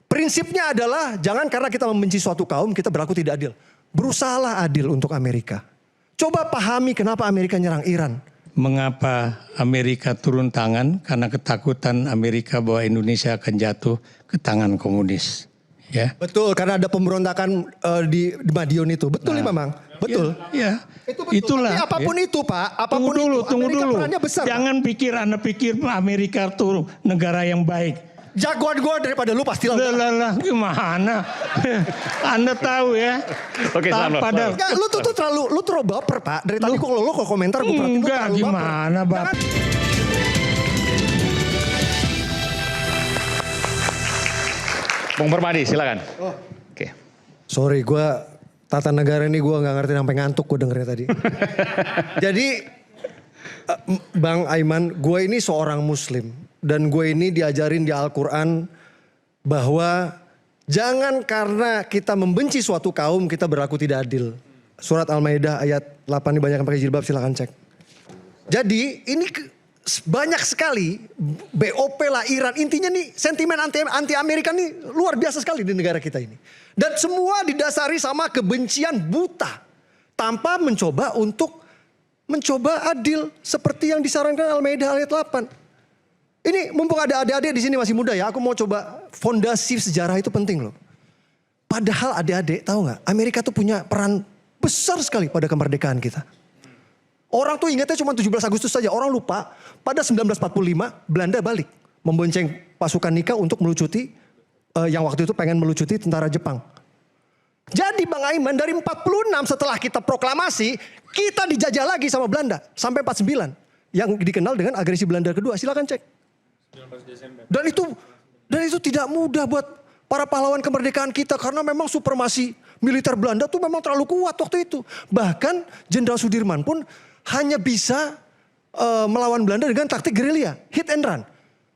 Prinsipnya adalah jangan karena kita membenci suatu kaum kita berlaku tidak adil. Berusahalah adil untuk Amerika. Coba pahami kenapa Amerika nyerang Iran. Mengapa Amerika turun tangan? Karena ketakutan Amerika bahwa Indonesia akan jatuh ke tangan komunis. Ya. Betul, karena ada pemberontakan di Madiun itu. Betul memang. Betul. Ya, itu betul. Itulah. Tapi apapun itu Pak, apapun tunggu Amerika dulu. perannya besar. Jangan pikir Anda pikir Amerika itu negara yang baik. Jagoan gue daripada lu pasti lah. Gimana? Anda tahu ya. Oke, pada lu tuh terlalu baper Pak. Dari tadi kalau lu komentar gue perhatiin lu terlalu gimana baper. Bapak? Bung Permadi silakan. Oke. Sorry gue tata negara ini gue nggak ngerti sampai ngantuk gue dengernya tadi. Jadi Bang Aiman, gue ini seorang Muslim. Dan gue ini diajarin di Al-Quran bahwa jangan karena kita membenci suatu kaum kita berlaku tidak adil. Surat Al-Maidah ayat 8 ini banyak yang pakai jilbab silahkan cek. Jadi ini banyak sekali BOP lah Iran. Intinya nih sentimen anti Amerika nih luar biasa sekali di negara kita ini. Dan semua didasari sama kebencian buta. Tanpa mencoba adil seperti yang disarankan Al-Maidah ayat 8. Ini mumpung ada adik-adik di sini masih muda ya, aku mau coba fondasi sejarah itu penting loh. Padahal adik-adik tahu nggak, Amerika tuh punya peran besar sekali pada kemerdekaan kita. Orang tuh ingatnya cuma 17 Agustus saja, orang lupa pada 1945 Belanda balik membonceng pasukan Nika untuk melucuti yang waktu itu pengen melucuti tentara Jepang. Jadi Bang Aiman dari 46 setelah kita proklamasi, kita dijajah lagi sama Belanda sampai 49 yang dikenal dengan agresi Belanda kedua. Silakan cek. Dan itu tidak mudah buat para pahlawan kemerdekaan kita karena memang supremasi militer Belanda tuh memang terlalu kuat waktu itu. Bahkan Jenderal Sudirman pun hanya bisa melawan Belanda dengan taktik gerilya, hit and run.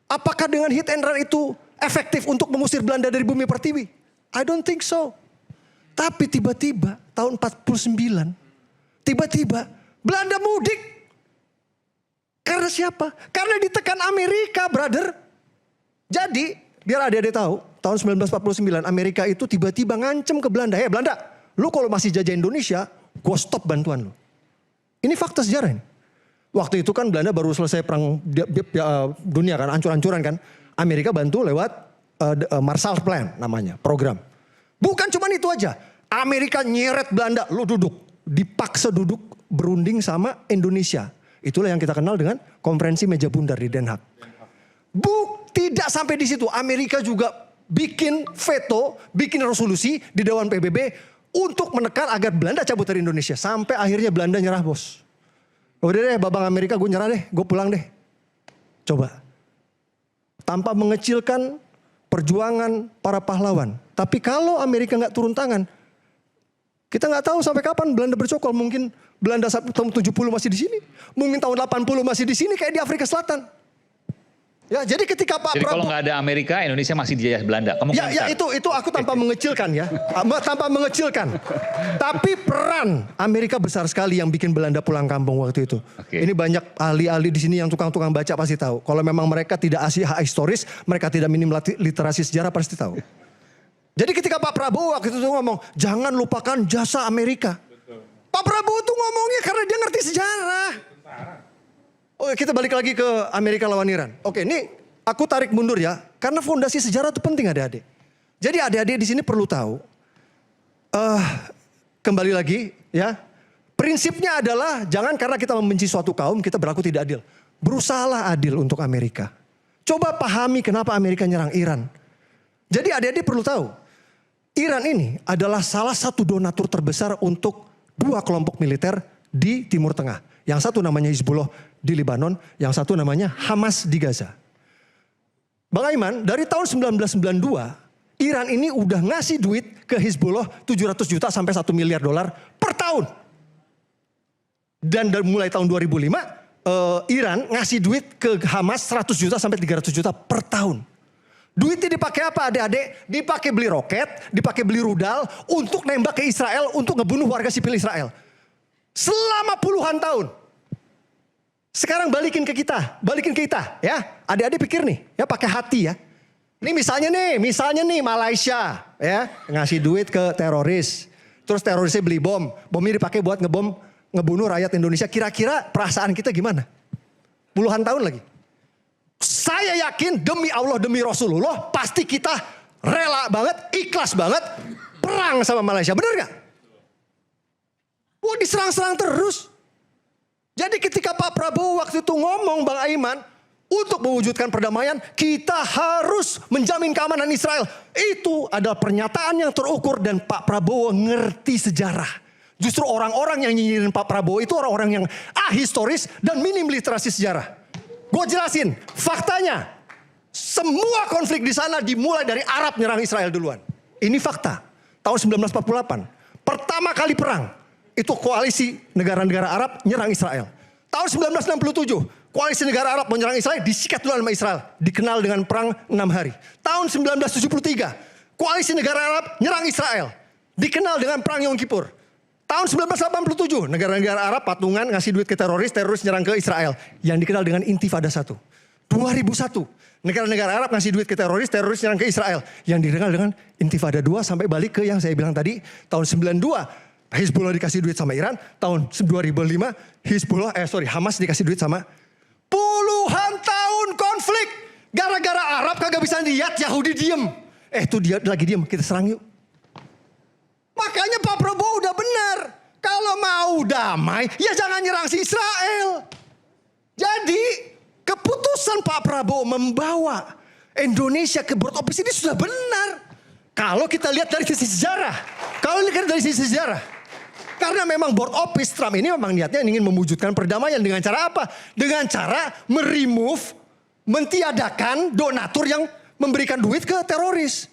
Apakah dengan hit and run itu efektif untuk mengusir Belanda dari bumi pertiwi? I don't think so. Tapi tiba-tiba tahun 49, tiba-tiba Belanda mudik. Karena siapa? Karena ditekan Amerika, brother. Jadi, biar adik-adik tahu, tahun 1949 Amerika itu tiba-tiba ngancem ke Belanda. Hei Belanda, lu kalau masih jajah Indonesia, gue stop bantuan lu. Ini fakta sejarah ini. Waktu itu kan Belanda baru selesai perang dunia kan, ancur-ancuran kan. Amerika bantu lewat Marshall Plan namanya, program. Bukan cuma itu aja. Amerika nyeret Belanda, lu duduk. Dipaksa duduk berunding sama Indonesia. Itulah yang kita kenal dengan konferensi meja bundar di Den Haag. Tidak sampai di situ. Amerika juga bikin veto, bikin resolusi di Dewan PBB untuk menekan agar Belanda cabut dari Indonesia. Sampai akhirnya Belanda nyerah bos. Udah deh babang Amerika gue nyerah deh, gue pulang deh. Coba. Tanpa mengecilkan perjuangan para pahlawan. Tapi kalau Amerika nggak turun tangan, kita nggak tahu sampai kapan Belanda bercokol. Mungkin Belanda tahun 70 masih di sini. Mungkin tahun 80 masih di sini kayak di Afrika Selatan. Ya, jadi ketika Pak Prabowo... Jadi kalau nggak ada Amerika, Indonesia masih dijajah Belanda. Ya itu aku tanpa mengecilkan ya. Tanpa mengecilkan. Tapi peran Amerika besar sekali yang bikin Belanda pulang kampung waktu itu. Ini banyak ahli-ahli di sini yang tukang-tukang baca pasti tahu. Kalau memang mereka tidak asli historis, mereka tidak minim literasi sejarah pasti tahu. Jadi ketika Pak Prabowo waktu itu ngomong, jangan lupakan jasa Amerika. Pak Prabowo tuh ngomongnya karena dia ngerti sejarah. Oke, kita balik lagi ke Amerika lawan Iran. Oke, ini aku tarik mundur ya. Karena fondasi sejarah itu penting adik-adik. Jadi adik-adik di sini perlu tahu. Kembali lagi ya. Prinsipnya adalah jangan karena kita membenci suatu kaum kita berlaku tidak adil. Berusahalah adil untuk Amerika. Coba pahami kenapa Amerika nyerang Iran. Jadi adik-adik perlu tahu. Iran ini adalah salah satu donatur terbesar untuk dua kelompok militer di Timur Tengah. Yang satu namanya Hizbullah di Lebanon, yang satu namanya Hamas di Gaza. Bang Aiman, dari tahun 1992, Iran ini udah ngasih duit ke Hizbullah 700 juta sampai 1 miliar dolar per tahun. Dan mulai tahun 2005, Iran ngasih duit ke Hamas 100 juta sampai 300 juta per tahun. Duitnya dipakai apa adik-adik? Dipakai beli roket, dipakai beli rudal untuk nembak ke Israel, untuk ngebunuh warga sipil Israel. Selama puluhan tahun. Sekarang balikin ke kita ya. Adik-adik pikir nih, ya pakai hati ya. Ini misalnya nih Malaysia ya ngasih duit ke teroris. Terus terorisnya beli bom. Bomnya dipakai buat ngebunuh rakyat Indonesia. Kira-kira perasaan kita gimana? Puluhan tahun lagi. Saya yakin demi Allah, demi Rasulullah, pasti kita rela banget, ikhlas banget, perang sama Malaysia. Bener gak? Wah diserang-serang terus. Jadi ketika Pak Prabowo waktu itu ngomong Bang Aiman, untuk mewujudkan perdamaian, kita harus menjamin keamanan Israel. Itu adalah pernyataan yang terukur dan Pak Prabowo ngerti sejarah. Justru orang-orang yang nyinyirin Pak Prabowo itu orang-orang yang ahistoris dan minim literasi sejarah. Gue jelasin, faktanya semua konflik di sana dimulai dari Arab nyerang Israel duluan. Ini fakta. Tahun 1948, pertama kali perang, itu koalisi negara-negara Arab nyerang Israel. Tahun 1967, koalisi negara Arab menyerang Israel, disikat duluan sama Israel. Dikenal dengan perang 6 hari. Tahun 1973, koalisi negara Arab nyerang Israel. Dikenal dengan perang Yom Kippur. Tahun 1987, negara-negara Arab patungan ngasih duit ke teroris nyerang ke Israel. Yang dikenal dengan Intifada 1. 2001, negara-negara Arab ngasih duit ke teroris nyerang ke Israel. Yang dikenal dengan Intifada 2 sampai balik ke yang saya bilang tadi, tahun 92. Hizbullah dikasih duit sama Iran. Tahun 2005, Hamas dikasih duit sama puluhan tahun konflik. Gara-gara Arab kagak bisa lihat, Yahudi diem. Tuh dia lagi diem, kita serang yuk. Makanya Pak Prabowo udah benar. Kalau mau damai, ya jangan nyerang si Israel. Jadi keputusan Pak Prabowo membawa Indonesia ke board office ini sudah benar. Kalau kita lihat dari sisi sejarah. Karena memang board office Trump ini memang niatnya ingin mewujudkan perdamaian. Dengan cara apa? Dengan cara mentiadakan donatur yang memberikan duit ke teroris.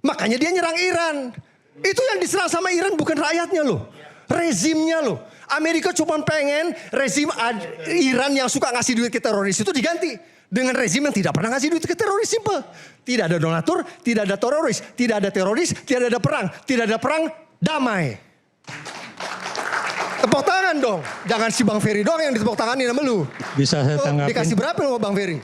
Makanya dia nyerang Iran. Itu yang diserang sama Iran bukan rakyatnya loh. Rezimnya loh. Amerika cuma pengen rezim Iran yang suka ngasih duit ke teroris itu diganti. Dengan rezim yang tidak pernah ngasih duit ke teroris. Simple. Tidak ada donatur, tidak ada teroris. Tidak ada teroris, tidak ada perang. Tidak ada perang, damai. Tepuk tangan dong. Jangan si Bang Ferry doang yang ditepuk tanganin sama lu. Bisa saya tanggapin? Dikasih berapa lo sama Bang Ferry?